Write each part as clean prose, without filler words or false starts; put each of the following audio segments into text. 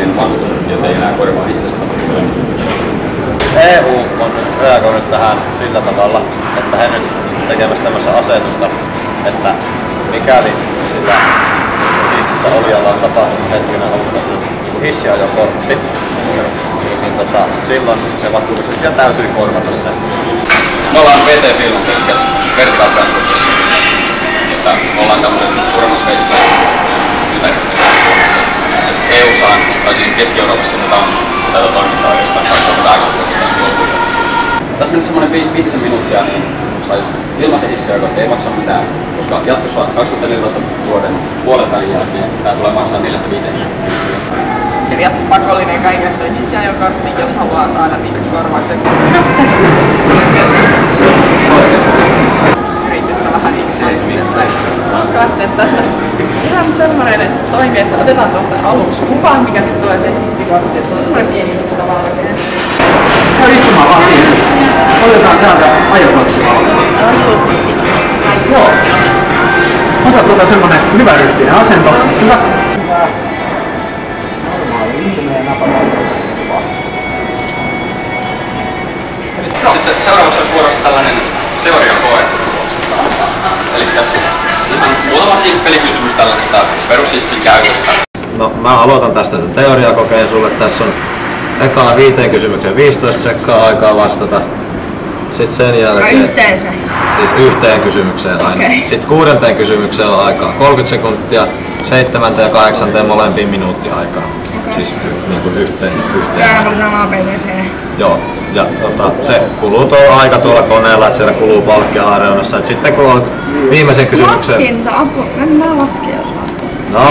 Brysselin vakuutusyhtiöt ei enää korvaa hississä tapahtuvia onnettomuuksia? EU on nyt reagoinut tähän sillä tavalla, että he nyt tekemässä tämmöistä asetusta, että mikäli sillä hississä olijalla on tapahtunut hetkenä ollut niin hissiajokortti, niin silloin se vakuutusyhtiö täytyy korvata sen. Me ollaan VT Finland, eli Vertical Transportissa. Me ollaan tämmöisen suuremman sveitsiläisen yhtäjärjestelmän Suomessa. EU:ssa, tai siis Keski-Euroopassa tätä toimintaa oikeastaan 2018 asti ollut. Tässä mennessä semmoinen 5 minuuttia, niin sais ilmaisen hissiajokortti ei maksa mitään, koska jatkossa 2014 vuoden puolenvälin jälkeen tää tulee maksaa 4-5. Periaatteessa pakollinen kaikille hissiajokortti, jos haluaa saada niitä korvaukset. Yritystä vähän yksityisesti. Tässä ihan semmoinen toimi, että otetaan tuosta aluksi kuvaan, mikä sitten tulee se hissikortti. Se on semmoinen pieni musta valkeen. Käy istumaan vaan siihen. Otetaan täältä ajokortti valkeen. Joo. Ota tuota semmonen hyvä ryhtinen asento. Hyvä. Sitten seuraavaksi olisi vuorossa tällainen teoriakoe. Eli ihan muutama simppeli kysymys tällaisesta perushissin käytöstä. No mä aloitan tästä teoriakokeen sulle. Tässä on ekaan 5 kysymykseen 15 sekkaa aikaa vastata. Sitten sen jälkeen... Yhteensä? Siis yhteen kysymykseen aina. Okay. Sitten 6. kysymykseen on aikaa 30 sekuntia, 7. ja 8. molempiin minuuttia aikaa. Okay. Siis niin kuin yhteen. Täällä valitaan ABTC. Joo. Ja se kuluu tuo aika tuolla koneella, että siellä kuluu palkki alareunassa. Et sitten kun on viimeisen kysymyksen... Laskinta, apua. Mä lasken jos haluaa. No.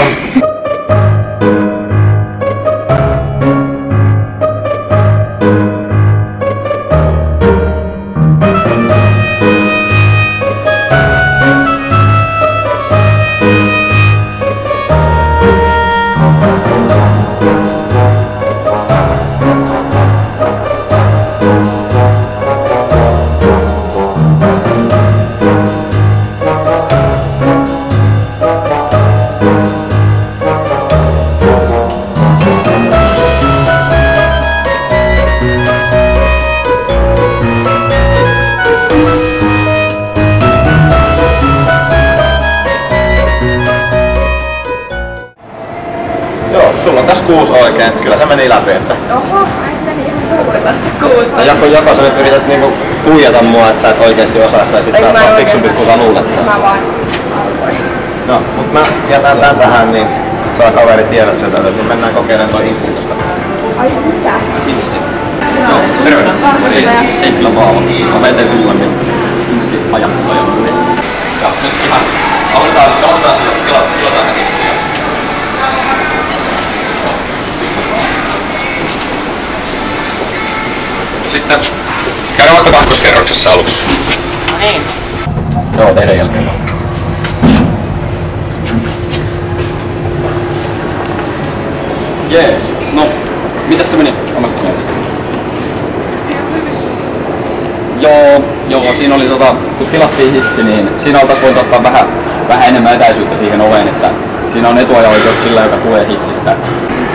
Sulla on tässä 6 oikein, kyllä se meni läpi. Että... Oho, meni ihan huolesta 6. Joko sä nyt yrität niinku huijata mua, että sä et oikeesti osaa sitä ja sit sä oot vaan fiksumpi kuin sä luulet. Mä vaan alkoin. No, mut mä jätän tän tähän, niin saa kaveri tiedot sieltä, niin mennään kokeilemaan toi Inssi tosta. Ai mitä? Inssi. Joo, terve. Heikkilä Paavo. Mä VT Finlandin Inssi ajattaja. Ja nyt ihan aloitetaan siitä, tilataan se hissiä. Sitten käydään vaikka kakkoskerroksessa aluksi. No niin. Joo, teidän jälkeen. Jees. No, mitäs se meni omasta mielestä? Joo, siinä oli kun tilattiin hissi, niin siinä oltais voinut ottaa vähän enemmän etäisyyttä siihen oveen, että siinä on etuajo-oikeus sillä, joka tulee hissistä.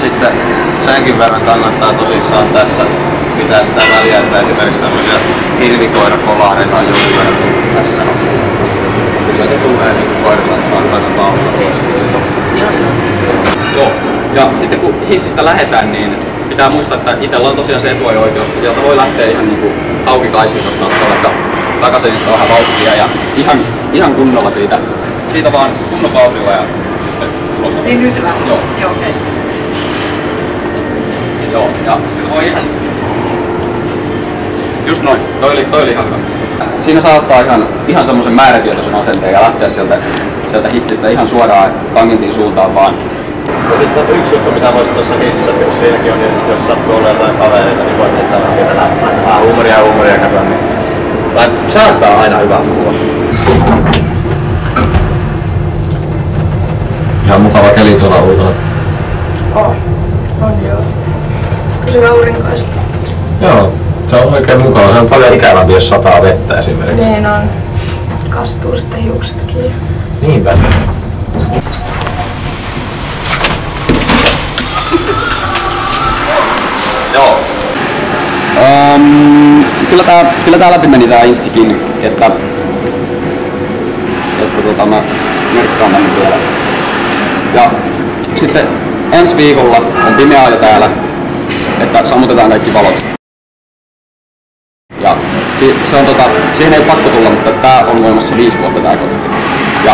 Sitten senkin verran kannattaa tosissaan tässä pitää sitä väliä, että esimerkiksi tämmöisiä hirvikoirakolahdeita on jonkun verran tässä. Ja sieltä tulee niin koirilla, että kannattaa olla hissistä. Joo. Ja sitten kun hissistä lähdetään, niin pitää muistaa, että itsellä on tosiaan se etuajo-oikeus, että sieltä voi lähteä ihan niinku auki kaisinnosta ottaa vaikka takaisinista vähän vauhtia ja ihan kunnolla siitä vaan kunnon vauhdilla ja sitten ulos. Niin nyt lähtee? Joo. Joo, okei. Joo, ja sitten voi just noin, toi oli ihan hyvä. Siinä saa ottaa ihan semmoisen määrätietoisen asenteen ja lähteä sieltä hissistä ihan suoraan tangentin suuntaan vaan. Ja sitten on yksi juttu, mitä voisi tuossa hississä, kun siinäkin on, jos sattuu olla jotain kavereita, niin voit heittää vähän huumoria katsoa, niin säästää aina hyvää puhua. Ihan mukava keli tuolla ulkona. On joo. Kyllä aurinkoista. Joo, se on oikein mukava. Se on paljon ikävämpi, jos sataa vettä esimerkiksi. Niin on. Kastuu sitten hiuksetkin. Niinpä. Joo. Kyllä tää läpi meni tää inssikin, että mä merkkaan tänne vielä. Ja sitten ensi viikolla on pimeää jo täällä, että sammutetaan kaikki valot. Ja siihen ei pakko tulla, mutta tää on voimassa 5 vuotta tää kortti. Ja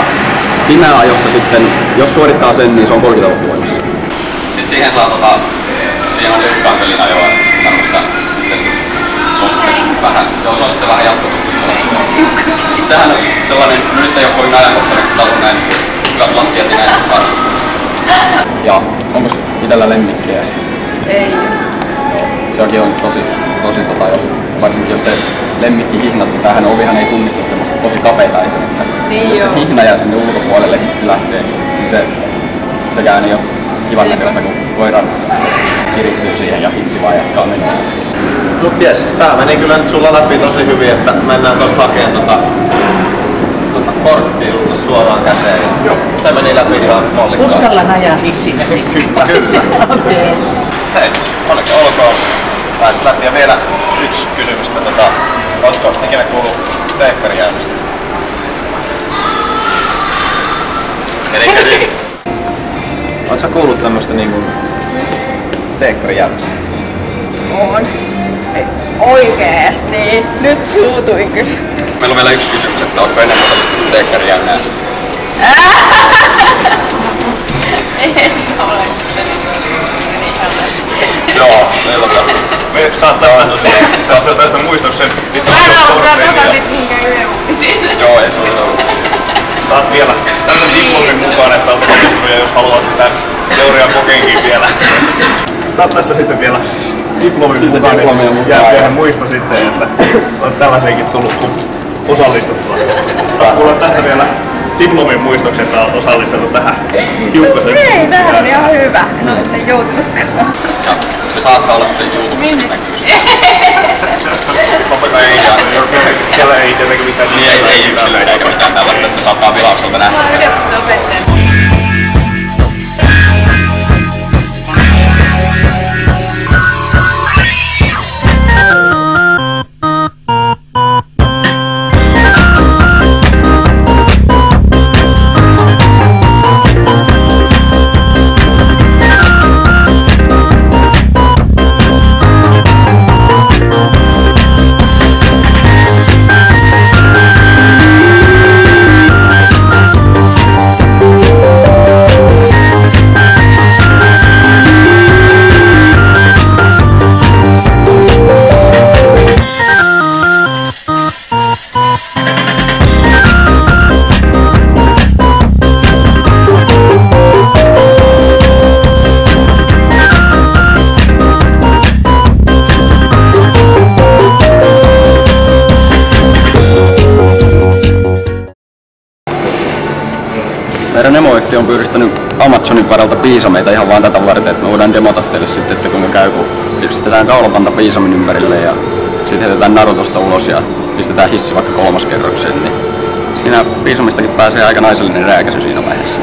pimeää ajossa sitten, jos suorittaa sen, niin se on 30 vuotta voimassa. Sitten siihen saa siihen on lyhykkaan pelin ajoa tämmöstä sitten, se on sitten vähän jatkotuttua. Sehän on sellainen, no nyt ei oo kovin ajankohtainen, kun tää on näin hyvät lattiat ja näin mukaan. Ja onko itellä lemmikkejä? Ei. Joo, sekin on tosi varsinkin jos se lemmikki hihnattu, tämähän ovihan ei tunnista semmoista tosi kapeitaisen, että niin jos se hihna jää sinne ulkopuolelle, hissi lähtee, niin sekään ei ole kivan näköistä, kun koiran se kiristyy siihen ja hissi vaan jatkaa mennä. No ties, tää meni kyllä nyt sulla läpi tosi hyvin, että mennään tosta hakeen korttia suoraan käteen. Joo. Tää meni läpi ihan mallikkaan. Uskallan ajaa hissillä sitten. Kyllä. Okei. Hei, onneksi olkoon. Pääsit läpi. Ja vielä yksi kysymys. Ootko ikinä kuullut teekkarijäännöstä? Elikkä siis... Ootko sä kuullut tämmöstä niinku teekkarijäännöstä? On. Oikeesti. Nyt suutuin kyllä. Meillä on vielä yksi kysymys, että onko ennen osallistunut teekkarijäännään? En ole kyllä niin Joo, meillä on tässä. Saat tästä muistuksen itse Joo, ei sulla ole. Saat vielä tämmönen diplomin mukaan, että olet osallistunut ja jos haluat tämän teoriakokeenkin vielä. Saat tästä sitten vielä diplomin mukaan, niin jää vielä muisto sitten, että olet tällaiseenkin tullut osallistuttua. Mulla on tästä vielä diplomin muistoksen, että olet osallistunut tähän kiukkoseen. Ei, tämähän on ihan hyvä. En ole sitten joutunutkaan. Ja se saattaa olla, että se YouTubessakin näkyy sitä. Totta kai ei. Siellä ei tietenkin mitään. Niin ei yksilöidä eikä mitään tällaista, että saattaa vilaukselta nähdä sen. Meidän emoyhtiö on pyydistänyt Amazonin paralta piisameita ihan vaan tätä varten, että me voidaan demota teille sitten, että kuinka käy, kun pistetään kaulapanta piisamin ympärille ja sitten heitetään Narutosta ulos ja pistetään hissi vaikka 3. kerrokseen, niin siinä piisamistakin pääsee aika naisellinen rääkäsy siinä vaiheessa.